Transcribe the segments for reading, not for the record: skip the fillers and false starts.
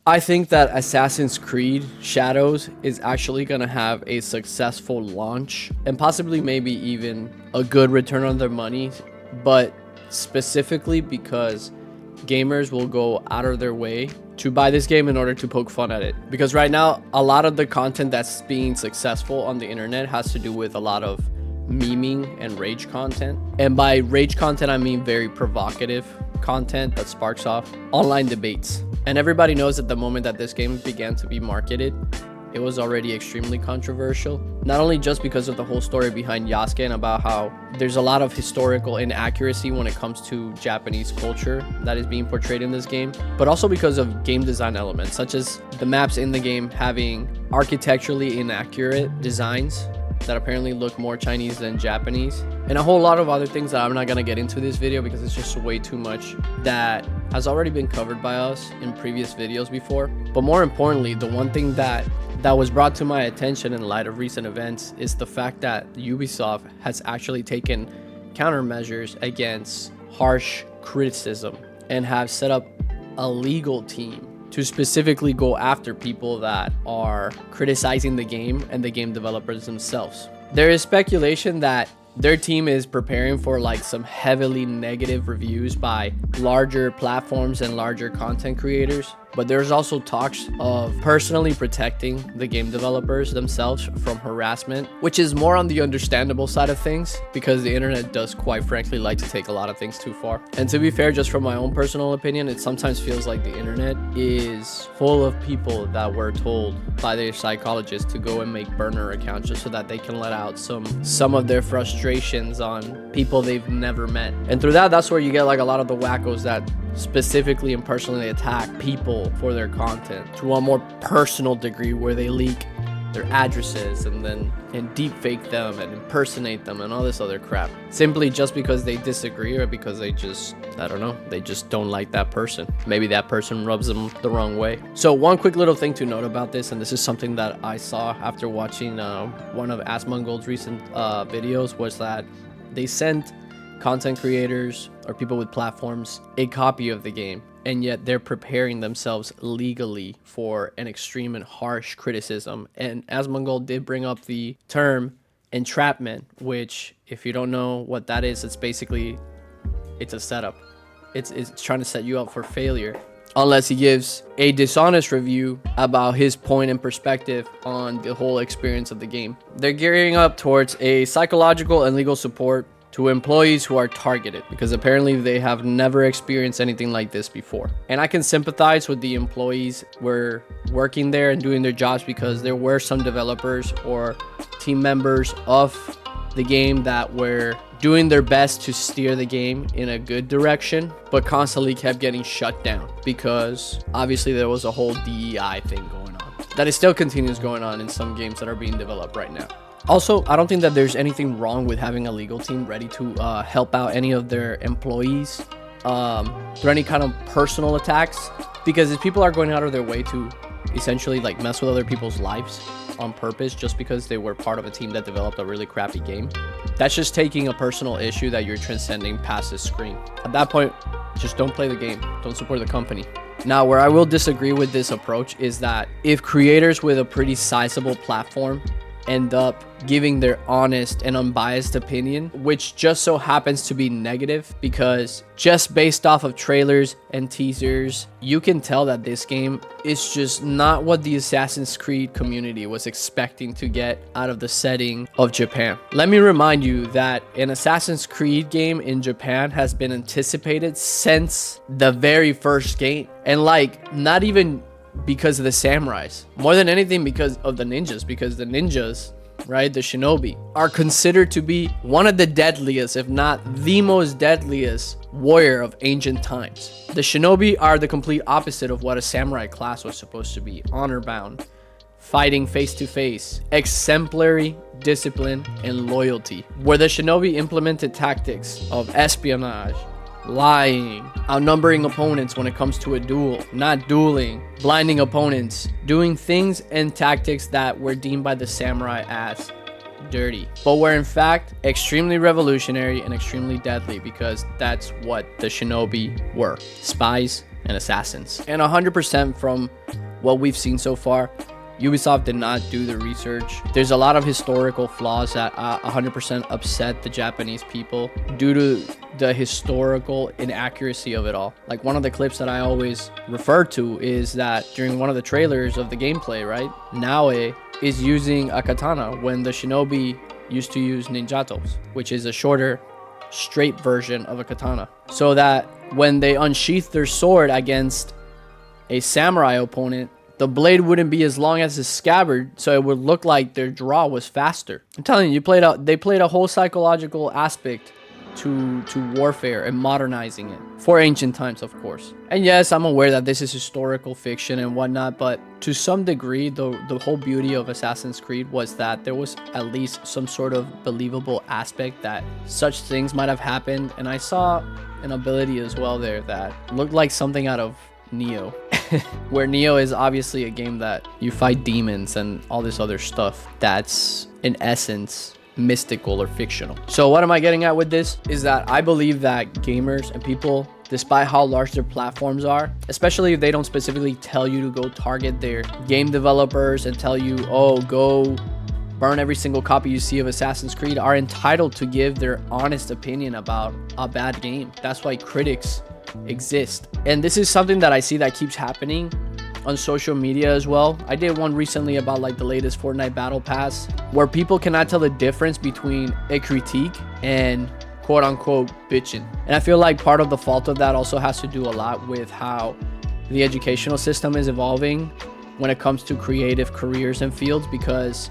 I think that Assassin's Creed Shadows is actually going to have a successful launch and possibly maybe even a good return on their money, but specifically because gamers will go out of their way to buy this game in order to poke fun at it. Because right now, a lot of the content that's being successful on the internet has to do with a lot of memeing and rage content. And by rage content, I mean very provocative content that sparks off online debates. And everybody knows at the moment that this game began to be marketed, it was already extremely controversial. Not only just because of the whole story behind Yasuke and about how there's a lot of historical inaccuracy when it comes to Japanese culture that is being portrayed in this game, but also because of game design elements, such as the maps in the game having architecturally inaccurate designs that apparently look more Chinese than Japanese, and a whole lot of other things that I'm not going to get into this video because it's just way too much that has already been covered by us in previous videos before. But more importantly, the one thing that was brought to my attention in light of recent events is the fact that Ubisoft has actually taken countermeasures against harsh criticism and have set up a legal team to specifically go after people that are criticizing the game and the game developers themselves. There is speculation that their team is preparing for like some heavily negative reviews by larger platforms and larger content creators, but there's also talks of personally protecting the game developers themselves from harassment, which is more on the understandable side of things because the internet does quite frankly like to take a lot of things too far. And to be fair, just from my own personal opinion, it sometimes feels like the internet is full of people that were told by their psychologists to go and make burner accounts just so that they can let out some of their frustrations on people they've never met. And through that's where you get like a lot of the wackos that specifically and personally attack people for their content to a more personal degree, where they leak their addresses and deep fake them and impersonate them and all this other crap simply just because they disagree or because they just, I don't know, they just don't like that person. Maybe that person rubs them the wrong way. So one quick little thing to note about this, and this is something that I saw after watching one of Asmongold's recent videos, was that they sent content creators or people with platforms a copy of the game, and yet they're preparing themselves legally for an extreme and harsh criticism. And Asmongold did bring up the term entrapment, which, if you don't know what that is, it's basically, it's a setup. It's trying to set you up for failure unless he gives a dishonest review about his point and perspective on the whole experience of the game. They're gearing up towards a psychological and legal support to employees who are targeted, because apparently they have never experienced anything like this before. And I can sympathize with the employees who were working there and doing their jobs, because there were some developers or team members of the game that were doing their best to steer the game in a good direction, but constantly kept getting shut down because obviously there was a whole DEI thing going on. That it still continues going on in some games that are being developed right now. Also, I don't think that there's anything wrong with having a legal team ready to help out any of their employees through any kind of personal attacks, because if people are going out of their way to essentially like mess with other people's lives on purpose just because they were part of a team that developed a really crappy game, that's just taking a personal issue that you're transcending past the screen. At that point, just don't play the game, don't support the company. Now, where I will disagree with this approach is that if creators with a pretty sizable platform end up giving their honest and unbiased opinion, which just so happens to be negative, because just based off of trailers and teasers, you can tell that this game is just not what the Assassin's Creed community was expecting to get out of the setting of Japan. Let me remind you that an Assassin's Creed game in Japan has been anticipated since the very first game, and like not even because of the samurais, more than anything because of the ninjas, because the ninjas, right, the shinobi, are considered to be one of the deadliest, if not the most deadliest warrior of ancient times. The shinobi are the complete opposite of what a samurai class was supposed to be: honor bound, fighting face to face, exemplary discipline and loyalty. Where the shinobi implemented tactics of espionage, lying, outnumbering opponents when it comes to a duel, not dueling, blinding opponents, doing things and tactics that were deemed by the samurai as dirty, but were in fact extremely revolutionary and extremely deadly, because that's what the shinobi were: spies, and assassins. And 100% from what we've seen so far, Ubisoft did not do the research. There's a lot of historical flaws that 100% upset the Japanese people due to the historical inaccuracy of it all. Like, one of the clips that I always refer to is that during one of the trailers of the gameplay, right, Naoe is using a katana when the shinobi used to use ninjatos, which is a shorter, straight version of a katana. So that when they unsheath their sword against a samurai opponent, the blade wouldn't be as long as the scabbard, so it would look like their draw was faster. I'm telling you, they played a whole psychological aspect to warfare and modernizing it for ancient times, of course. And yes, I'm aware that this is historical fiction and whatnot, but to some degree, the whole beauty of Assassin's Creed was that there was at least some sort of believable aspect that such things might have happened. And I saw an ability as well there that looked like something out of Neo. Where Neo is obviously a game that you fight demons and all this other stuff that's in essence mystical or fictional. So what am I getting at with this is that I believe that gamers and people, despite how large their platforms are, especially if they don't specifically tell you to go target their game developers and tell you, oh, go burn every single copy you see of Assassin's Creed, are entitled to give their honest opinion about a bad game. That's why critics exist. And this is something that I see that keeps happening on social media as well. I did one recently about like the latest Fortnite Battle Pass, where people cannot tell the difference between a critique and quote unquote bitching. And I feel like part of the fault of that also has to do a lot with how the educational system is evolving when it comes to creative careers and fields, because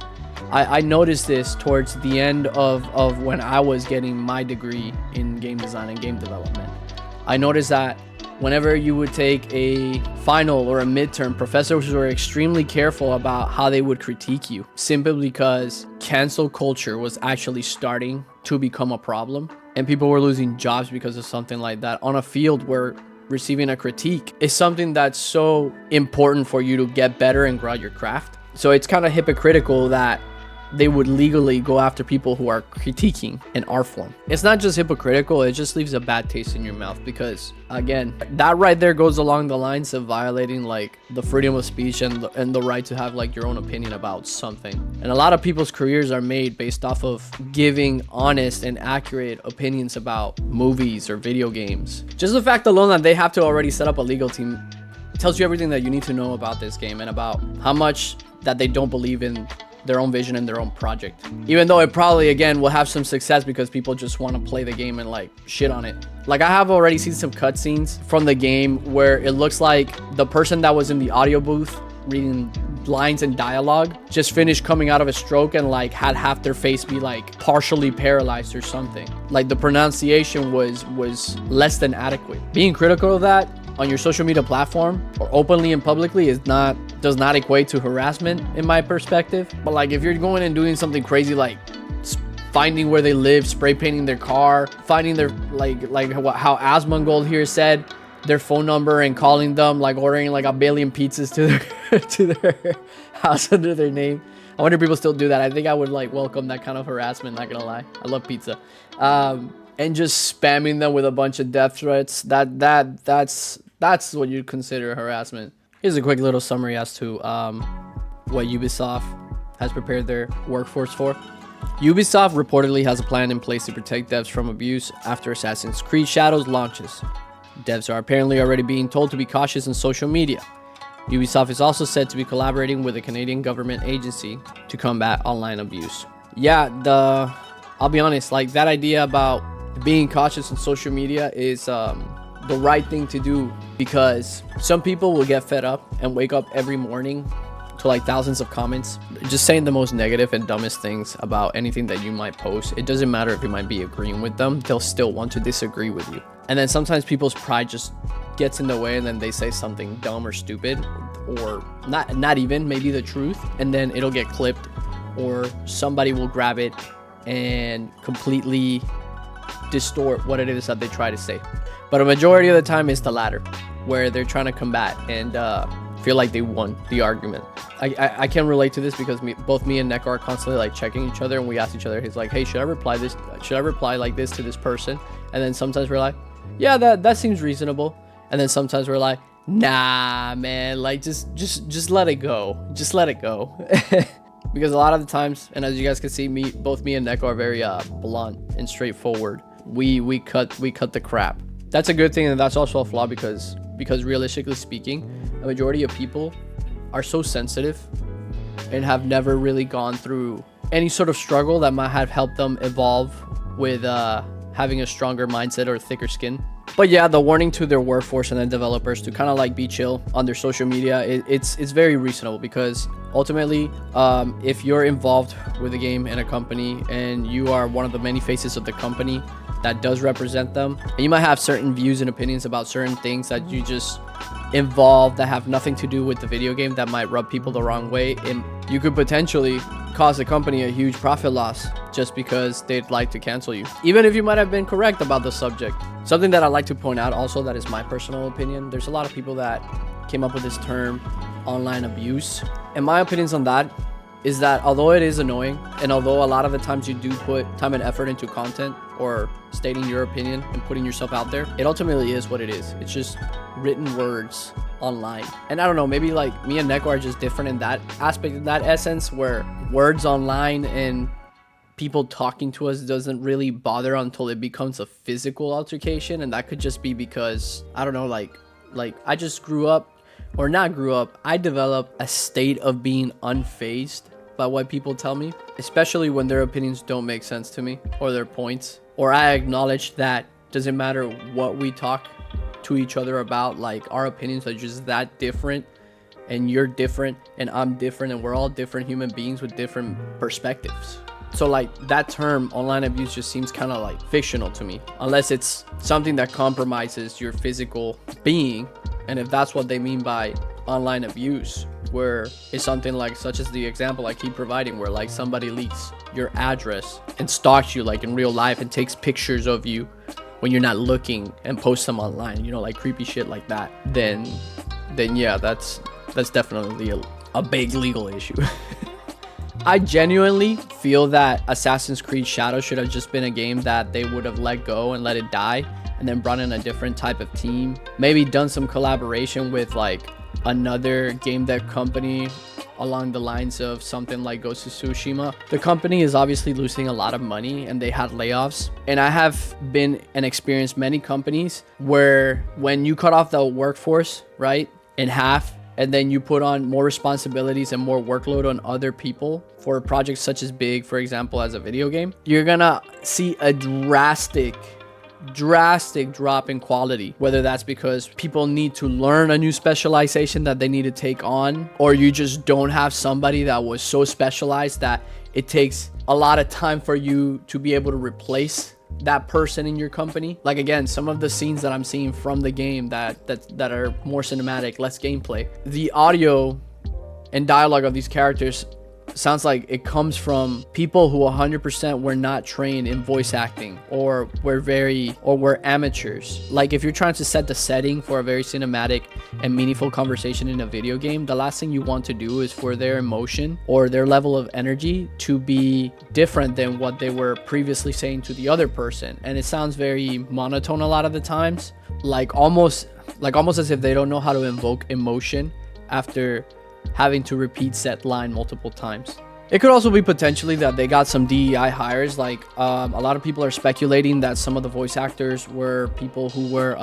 I noticed this towards the end of when I was getting my degree in game design and game development. I noticed that whenever you would take a final or a midterm, professors were extremely careful about how they would critique you, simply because cancel culture was actually starting to become a problem and people were losing jobs because of something like that on a field where receiving a critique is something that's so important for you to get better and grow your craft. So it's kind of hypocritical that they would legally go after people who are critiquing an art form. It's not just hypocritical, it just leaves a bad taste in your mouth, because again, that right there goes along the lines of violating like the freedom of speech and the right to have like your own opinion about something. And a lot of people's careers are made based off of giving honest and accurate opinions about movies or video games. Just the fact alone that they have to already set up a legal team tells you everything that you need to know about this game and about how much that they don't believe in their own vision and their own project, even though it probably again will have some success because people just want to play the game and like shit on it. Like, I have already seen some cutscenes from the game where it looks like the person that was in the audio booth reading lines and dialogue just finished coming out of a stroke and like had half their face be like partially paralyzed or something. Like, the pronunciation was less than adequate. Being critical of that on your social media platform or openly and publicly does not equate to harassment in my perspective. But like, if you're going and doing something crazy like finding where they live, spray painting their car, finding their like how Asmongold here said, their phone number and calling them, like ordering like a billion pizzas to their house under their name. I wonder if people still do that. I think I would like welcome that kind of harassment, not gonna lie. I love pizza. And just spamming them with a bunch of death threats. That's what you'd consider harassment. Here's a quick little summary as to what Ubisoft has prepared their workforce for. Ubisoft reportedly has a plan in place to protect devs from abuse after Assassin's Creed Shadows launches. Devs are apparently already being told to be cautious on social media. Ubisoft is also said to be collaborating with a Canadian government agency to combat online abuse. Yeah, I'll be honest, like that idea about being cautious on social media is the right thing to do, because some people will get fed up and wake up every morning to like thousands of comments just saying the most negative and dumbest things about anything that you might post. It doesn't matter if you might be agreeing with them, they'll still want to disagree with you. And then sometimes people's pride just gets in the way and then they say something dumb or stupid, or not even maybe the truth, and then it'll get clipped or somebody will grab it and completely distort what it is that they try to say. But a majority of the time it's the latter, where they're trying to combat and feel like they won the argument. I can relate to this because both me and Neko are constantly like checking each other, and we ask each other, he's like, hey, should I reply like this to this person? And then sometimes we're like, yeah, that seems reasonable. And then sometimes we're like, nah, man, like just let it go. Just let it go. Because a lot of the times, and as you guys can see, both me and Neko are very blunt and straightforward. We cut the crap. That's a good thing, and that's also a flaw because realistically speaking, a majority of people are so sensitive and have never really gone through any sort of struggle that might have helped them evolve with having a stronger mindset or thicker skin. But yeah, the warning to their workforce and then developers to kind of like be chill on their social media, it's very reasonable, because ultimately, if you're involved with a game in a company and you are one of the many faces of the company that does represent them, and you might have certain views and opinions about certain things that you just involve that have nothing to do with the video game that might rub people the wrong way, and you could potentially cause the company a huge profit loss just because they'd like to cancel you, even if you might have been correct about the subject. Something that I like to point out also, that is my personal opinion, there's a lot of people that came up with this term online abuse, and my opinions on that is that although it is annoying, and although a lot of the times you do put time and effort into content or stating your opinion and putting yourself out there, it ultimately is what it is. It's just written words online. And I don't know, maybe like me and Neko are just different in that aspect, in that essence, where words online and people talking to us doesn't really bother until it becomes a physical altercation. And that could just be because, I don't know, like I just grew up, or not grew up, I developed a state of being unfazed by what people tell me, especially when their opinions don't make sense to me, or their points, or I acknowledge that doesn't matter what we talk to each other about, like our opinions are just that different, and you're different and I'm different, and we're all different human beings with different perspectives. So like that term online abuse just seems kind of like fictional to me, unless it's something that compromises your physical being. And if that's what they mean by online abuse, where it's something like, such as the example I keep providing, where like somebody leaks your address and stalks you like in real life and takes pictures of you when you're not looking and posts them online, you know, like creepy shit like that, then yeah, that's definitely a big legal issue. I genuinely feel that Assassin's Creed Shadows should have just been a game that they would have let go and let it die, and then brought in a different type of team, maybe done some collaboration with like another game dev company along the lines of something like Ghost of Tsushima. The company is obviously losing a lot of money and they had layoffs, and I have been and experienced many companies where when you cut off the workforce, right, in half, and then you put on more responsibilities and more workload on other people for projects such as big, for example, as a video game, you're gonna see a drastic drop in quality, whether that's because people need to learn a new specialization that they need to take on, or you just don't have somebody that was so specialized that it takes a lot of time for you to be able to replace that person in your company. Like again, some of the scenes that I'm seeing from the game that are more cinematic, less gameplay, the audio and dialogue of these characters sounds like it comes from people who 100% were not trained in voice acting, or were amateurs. Like if you're trying to set the setting for a very cinematic and meaningful conversation in a video game, the last thing you want to do is for their emotion or their level of energy to be different than what they were previously saying to the other person. And it sounds very monotone a lot of the times, like almost as if they don't know how to invoke emotion after having to repeat said line multiple times. It could also be potentially that they got some DEI hires. Like a lot of people are speculating that some of the voice actors were people who were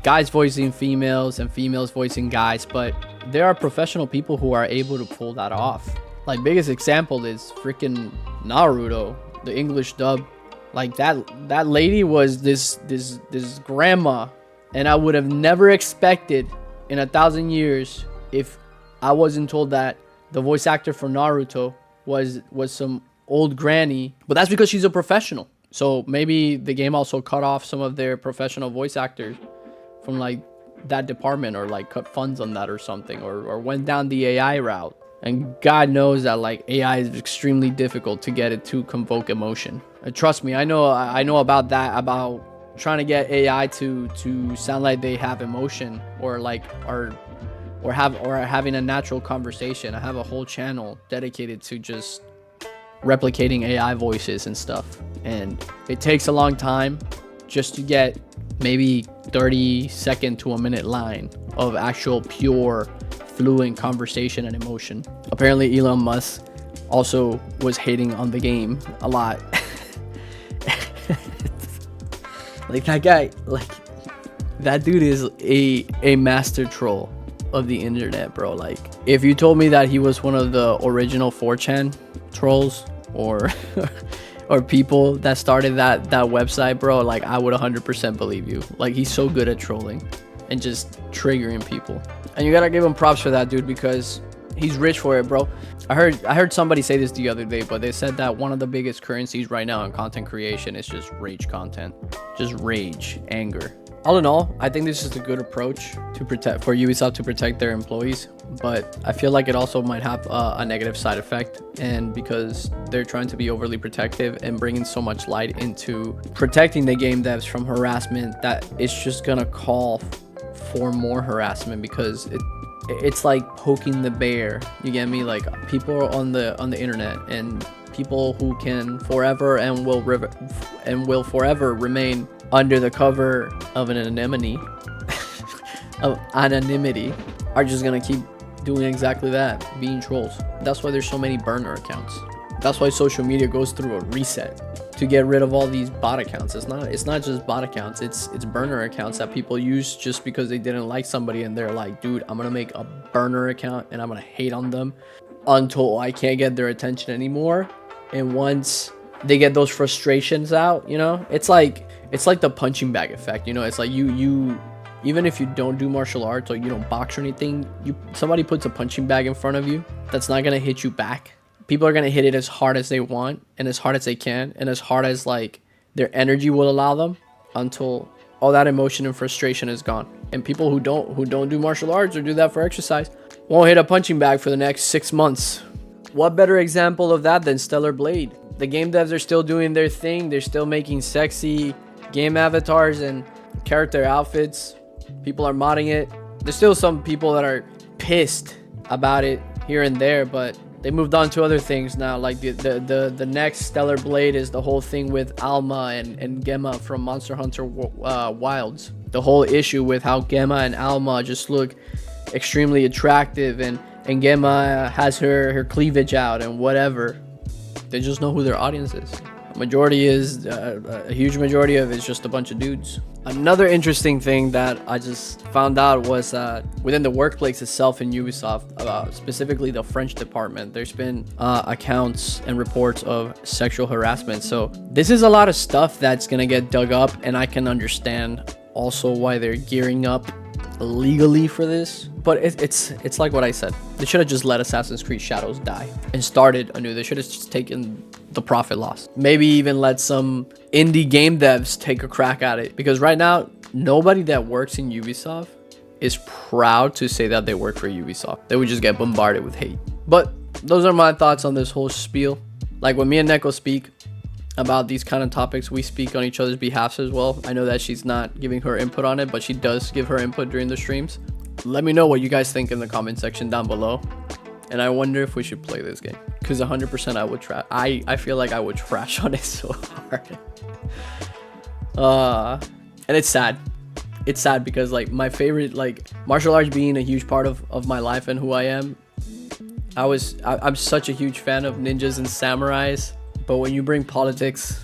guys voicing females and females voicing guys, but there are professional people who are able to pull that off. Like biggest example is freaking Naruto, the English dub. Like that lady was this grandma, and I would have never expected in 1,000 years if I wasn't told that the voice actor for Naruto was some old granny, but that's because she's a professional. So maybe the game also cut off some of their professional voice actors from like that department, or like cut funds on that or something, or went down the AI route. And God knows that like AI is extremely difficult to get it to convoke emotion. And trust me, I know about that, about trying to get AI to sound like they have emotion, or like are having a natural conversation. I have a whole channel dedicated to just replicating AI voices and stuff, and it takes a long time just to get maybe 30-second to a minute line of actual pure fluent conversation and emotion. Apparently Elon Musk also was hating on the game a lot. Like that guy, like that dude is a master troll of the internet, bro. Like if you told me that he was one of the original 4chan trolls or or people that started that website, bro, like I would 100% believe you. Like he's so good at trolling and just triggering people, and you gotta give him props for that, dude, because he's rich for it, bro. I heard somebody say this the other day, but they said that one of the biggest currencies right now in content creation is just rage content, just rage, anger. All in all, I think this is a good approach to protect for Ubisoft to protect their employees, but I feel like it also might have a negative side effect, and because they're trying to be overly protective and bringing so much light into protecting the game devs from harassment, that it's just gonna call for more harassment, because it's like poking the bear. You get me? Like people are on the internet, and people who can forever and will forever remain under the cover of an anonymity are just gonna keep doing exactly that, being trolls. That's why there's so many burner accounts. That's why social media goes through a reset to get rid of all these bot accounts. It's not just bot accounts, it's burner accounts that people use just because they didn't like somebody, and they're like, dude, I'm gonna make a burner account and I'm gonna hate on them until I can't get their attention anymore. And once they get those frustrations out, you know, it's like the punching bag effect, you know. It's like you even if you don't do martial arts or you don't box or anything, somebody puts a punching bag in front of you that's not gonna hit you back. People are gonna hit it as hard as they want and as hard as they can and as hard as like their energy will allow them, until all that emotion and frustration is gone. And people who don't do martial arts or do that for exercise won't hit a punching bag for the next 6 months. What better example of that than Stellar Blade? The game devs are still doing their thing. They're still making sexy game avatars and character outfits. People are modding it. There's still some people that are pissed about it here and there, but they moved on to other things now. Like the next Stellar Blade is the whole thing with Alma and Gemma from Monster Hunter Wilds. The whole issue with how Gemma and Alma just look extremely attractive, and Gemma has her cleavage out and whatever. They just know who their audience is. Majority is a huge majority of it is just a bunch of dudes. Another interesting thing that I just found out was within the workplace itself in Ubisoft, specifically the French department, there's been accounts and reports of sexual harassment. So this is a lot of stuff that's gonna get dug up, and I can understand also why they're gearing up legally for this. But it's like what I said. They should have just let Assassin's Creed Shadows die and started anew. They should have just taken the profit loss. Maybe even let some indie game devs take a crack at it, because right now nobody that works in Ubisoft is proud to say that they work for Ubisoft. They would just get bombarded with hate. But those are my thoughts on this whole spiel. Like when me and Neko speak about these kind of topics, we speak on each other's behalfs as well. I know that she's not giving her input on it, but she does give her input during the streams. Let me know what you guys think in the comment section down below. And I wonder if we should play this game, because 100% I would try. I feel like I would trash on it so hard. And it's sad. It's sad because like my favorite, like martial arts being a huge part of my life and who I am, I'm such a huge fan of ninjas and samurais. But when you bring politics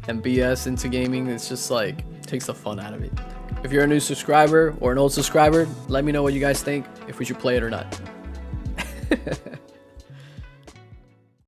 and BS into gaming, it's just like takes the fun out of it. If you're a new subscriber or an old subscriber, let me know what you guys think, if we should play it or not.